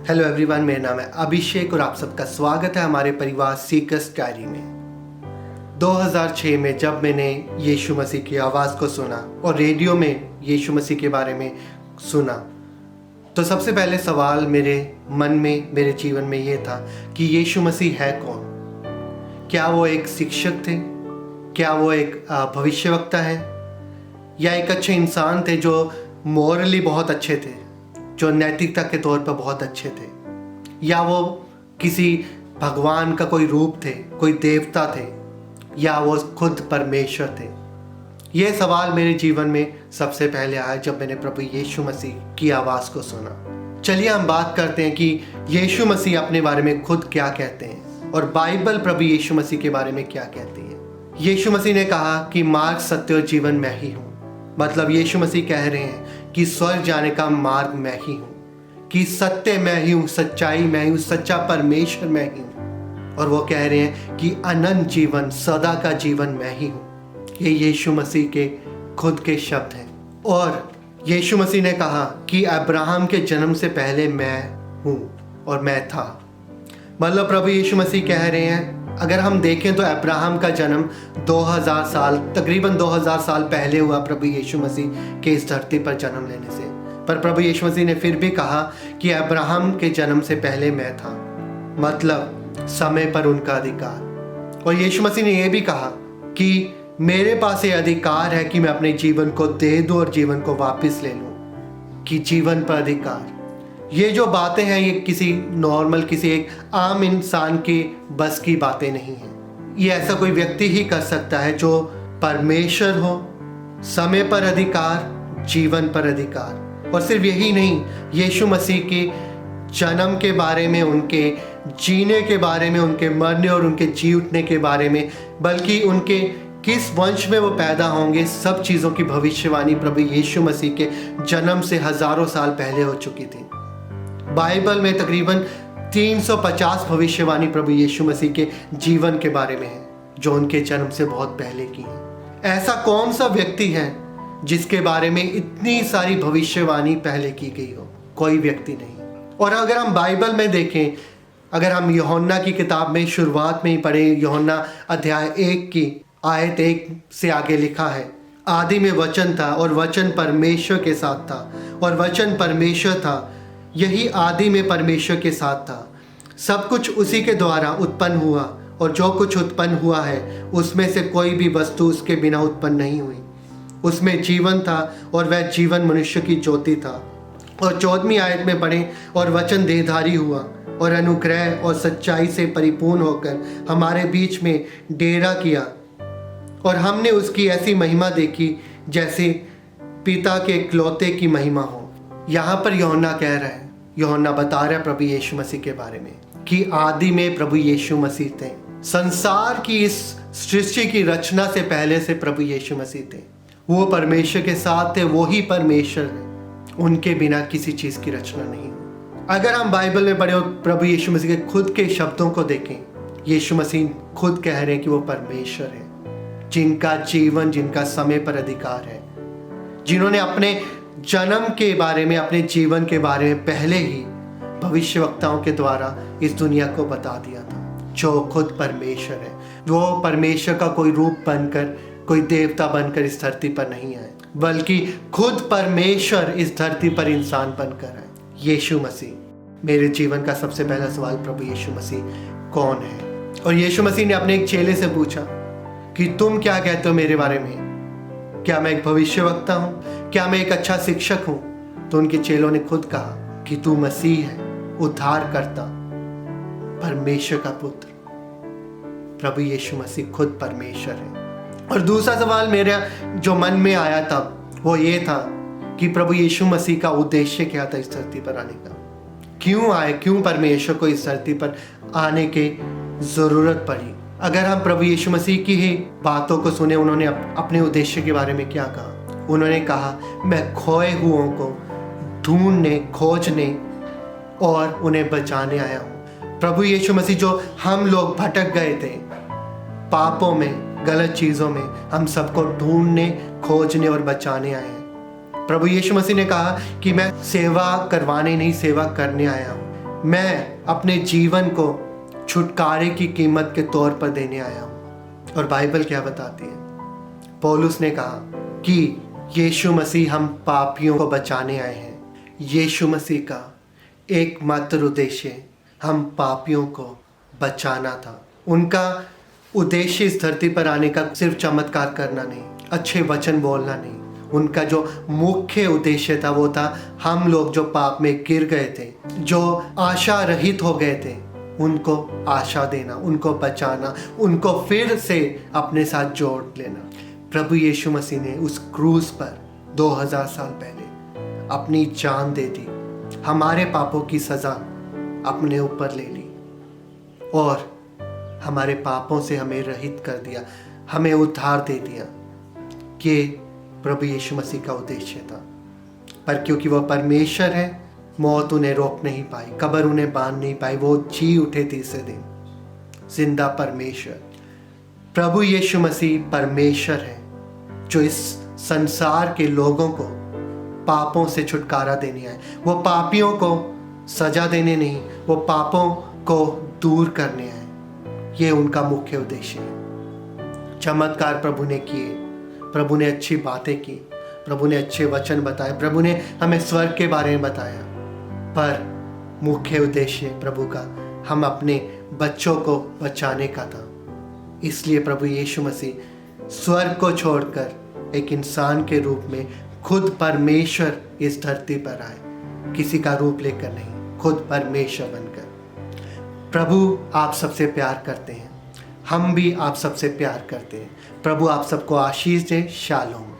Hello everyone, मेरा नाम है अभिषेक और आप सबका स्वागत है हमारे परिवार सीकर्स डायरी में। 2006 में जब मैंने यीशु मसीह की आवाज़ को सुना और रेडियो में यीशु मसीह के बारे में सुना, तो सबसे पहले सवाल मेरे मन में, मेरे जीवन में ये था कि यीशु मसीह है कौन। क्या वो एक शिक्षक थे? क्या वो एक भविष्यवक्ता है? या एक अच्छे इंसान थे जो मॉरली बहुत अच्छे थे, जो नैतिकता के तौर पर बहुत अच्छे थे? या वो किसी भगवान का कोई रूप थे, कोई देवता थे, या वो खुद परमेश्वर थे? ये सवाल मेरे जीवन में सबसे पहले आया जब मैंने प्रभु यीशु मसीह की आवाज़ को सुना। चलिए हम बात करते हैं कि यीशु मसीह अपने बारे में खुद क्या कहते हैं और बाइबल प्रभु यीशु मसीह के बारे में क्या कहती है। यीशु मसीह ने कहा कि मार्ग, सत्य और जीवन मैं ही हूँ। मतलब यीशु मसीह कह रहे हैं कि स्वर्ग जाने का मार्ग मैं ही हूँ, कि सत्य मैं ही हूँ, सच्चाई मैं हूँ, सच्चा परमेश्वर मैं ही हूँ। और वो कह रहे हैं कि अनंत जीवन, सदा का जीवन मैं ही हूँ। ये यीशु मसीह के खुद के शब्द हैं। और यीशु मसीह ने कहा कि अब्राहम के जन्म से पहले मैं हूँ और मैं था। मतलब प्रभु यीशु मसीह कह रहे हैं, अगर हम देखें तो अब्राहम का जन्म 2000 साल, तकरीबन 2000 साल पहले हुआ प्रभु यीशु मसीह के इस धरती पर जन्म लेने से। पर प्रभु यीशु मसीह ने फिर भी कहा कि अब्राहम के जन्म से पहले मैं था। मतलब समय पर उनका अधिकार। और यीशु मसीह ने यह भी कहा कि मेरे पास ये अधिकार है कि मैं अपने जीवन को दे दूं और जीवन को वापस ले लूं, कि जीवन पर अधिकार। ये जो बातें हैं ये किसी नॉर्मल, किसी एक आम इंसान की बस की बातें नहीं हैं। ये ऐसा कोई व्यक्ति ही कर सकता है जो परमेश्वर हो, समय पर अधिकार, जीवन पर अधिकार। और सिर्फ यही नहीं, यीशु मसीह के जन्म के बारे में, उनके जीने के बारे में, उनके मरने और उनके जी उठने के बारे में, बल्कि उनके किस वंश में वो पैदा होंगे, सब चीज़ों की भविष्यवाणी प्रभु यीशु मसीह के जन्म से हजारों साल पहले हो चुकी थी। बाइबल में तकरीबन 350 भविष्यवाणी प्रभु यीशु मसीह के जीवन के बारे में है, जो उनके जन्म से बहुत पहले की है। ऐसा कौन सा व्यक्ति है जिसके बारे में इतनी सारी भविष्यवाणी पहले की गई हो? कोई व्यक्ति नहीं। और अगर हम बाइबल में देखें, अगर हम यूहन्ना की किताब में शुरुआत में ही पढ़ें, यूहन्ना अध्याय 1 की आयत 1 से आगे लिखा है, आदि में वचन था और वचन परमेश्वर के साथ था और वचन परमेश्वर था। यही आदि में परमेश्वर के साथ था। सब कुछ उसी के द्वारा उत्पन्न हुआ और जो कुछ उत्पन्न हुआ है उसमें से कोई भी वस्तु उसके बिना उत्पन्न नहीं हुई। उसमें जीवन था और वह जीवन मनुष्य की ज्योति था। और 14वीं आयत में पढ़ें, और वचन देहधारी हुआ और अनुग्रह और सच्चाई से परिपूर्ण होकर हमारे बीच में डेरा किया, और हमने उसकी ऐसी महिमा देखी जैसे पिता के इकलौते की महिमा हो। यहाँ पर यूहन्ना कह रहा है, यूहन्ना बता रहा है प्रभु यीशु मसीह के बारे में कि आदि में प्रभु यीशु मसीह थे। संसार की इस सृष्टि की रचना से पहले से प्रभु यीशु मसीह थे। वो परमेश्वर के साथ थे, वो ही परमेश्वर है। उनके बिना किसी चीज़ की रचना नहीं हुई। अगर हम बाइबल में पढ़े और प्रभु यीशु मसीह के खुद के शब्दों को देखें, यीशु मसीह खुद कह रहे हैं कि वो परमेश्वर है, जिनका जीवन, जिनका समय पर अधिकार है, जिन्होंने अपने जन्म के बारे में, अपने जीवन के बारे में पहले ही भविष्यवक्ताओं के द्वारा इस दुनिया को बता दिया था। जो खुद परमेश्वर है, वो परमेश्वर का कोई रूप बनकर, कोई देवता बनकर इस धरती पर नहीं आए, बल्कि खुद परमेश्वर इस धरती पर इंसान बनकर आए, यीशु मसीह। मेरे जीवन का सबसे पहला सवाल, प्रभु यीशु मसीह कौन है? और यीशु मसीह ने अपने एक चेले से पूछा कि तुम क्या कहते हो मेरे बारे में? क्या मैं एक भविष्यवक्ता हूँ? क्या मैं एक अच्छा शिक्षक हूँ? तो उनके चेलों ने खुद कहा कि तू मसीह है, उद्धारकर्ता, परमेश्वर का पुत्र। प्रभु यीशु मसीह खुद परमेश्वर है। और दूसरा सवाल मेरे जो मन में आया तब, वो ये था कि प्रभु यीशु मसीह का उद्देश्य क्या था इस धरती पर आने का? क्यों आए? क्यों परमेश्वर को इस धरती पर आने की जरूरत पड़ी? अगर हम प्रभु यीशु मसीह की ही बातों को सुने, उन्होंने अपने उद्देश्य के बारे में क्या कहा? उन्होंने कहा, मैं खोए हुओं को ढूंढने, खोजने और उन्हें बचाने आया हूँ। प्रभु यीशु मसीह, जो हम लोग भटक गए थे पापों में, गलत चीज़ों में, हम सबको ढूंढने, खोजने और बचाने आए हैं। प्रभु यीशु मसीह ने कहा कि मैं सेवा करवाने नहीं, सेवा करने आया हूँ। मैं अपने जीवन को छुटकारे की कीमत के तौर पर देने आया हूँ। और बाइबल क्या बताती है? पौलुस ने कहा कि यीशु मसीह हम पापियों को बचाने आए हैं। यीशु मसीह का एकमात्र उद्देश्य हम पापियों को बचाना था। उनका उद्देश्य इस धरती पर आने का सिर्फ चमत्कार करना नहीं, अच्छे वचन बोलना नहीं। उनका जो मुख्य उद्देश्य था वो था हम लोग जो पाप में गिर गए थे, जो आशा रहित हो गए थे, उनको आशा देना, उनको बचाना, उनको फिर से अपने साथ जोड़ लेना। प्रभु यीशु मसीह ने उस क्रूस पर 2000 साल पहले अपनी जान दे दी, हमारे पापों की सज़ा अपने ऊपर ले ली और हमारे पापों से हमें रहित कर दिया, हमें उद्धार दे दिया। ये प्रभु यीशु मसीह का उद्देश्य था। पर क्योंकि वो परमेश्वर है, मौत उन्हें रोक नहीं पाई, कब्र उन्हें बांध नहीं पाई। वो जी उठे तीसरे दिन, जिंदा परमेश्वर। प्रभु यीशु मसीह परमेश्वर है जो इस संसार के लोगों को पापों से छुटकारा देने आए। वो पापियों को सजा देने नहीं, वो पापों को दूर करने आए। ये उनका मुख्य उद्देश्य है। चमत्कार प्रभु ने किए, प्रभु ने अच्छी बातें की, प्रभु ने अच्छे वचन बताए, प्रभु ने हमें स्वर्ग के बारे में बताया। पर मुख्य उद्देश्य प्रभु का हम अपने बच्चों को बचाने का था। इसलिए प्रभु यीशु मसीह स्वर्ग को छोड़कर एक इंसान के रूप में खुद परमेश्वर इस धरती पर आए, किसी का रूप लेकर नहीं, खुद परमेश्वर बनकर। प्रभु आप सबसे प्यार करते हैं, हम भी आप सबसे प्यार करते हैं। प्रभु आप सबको आशीष दे। शालोम।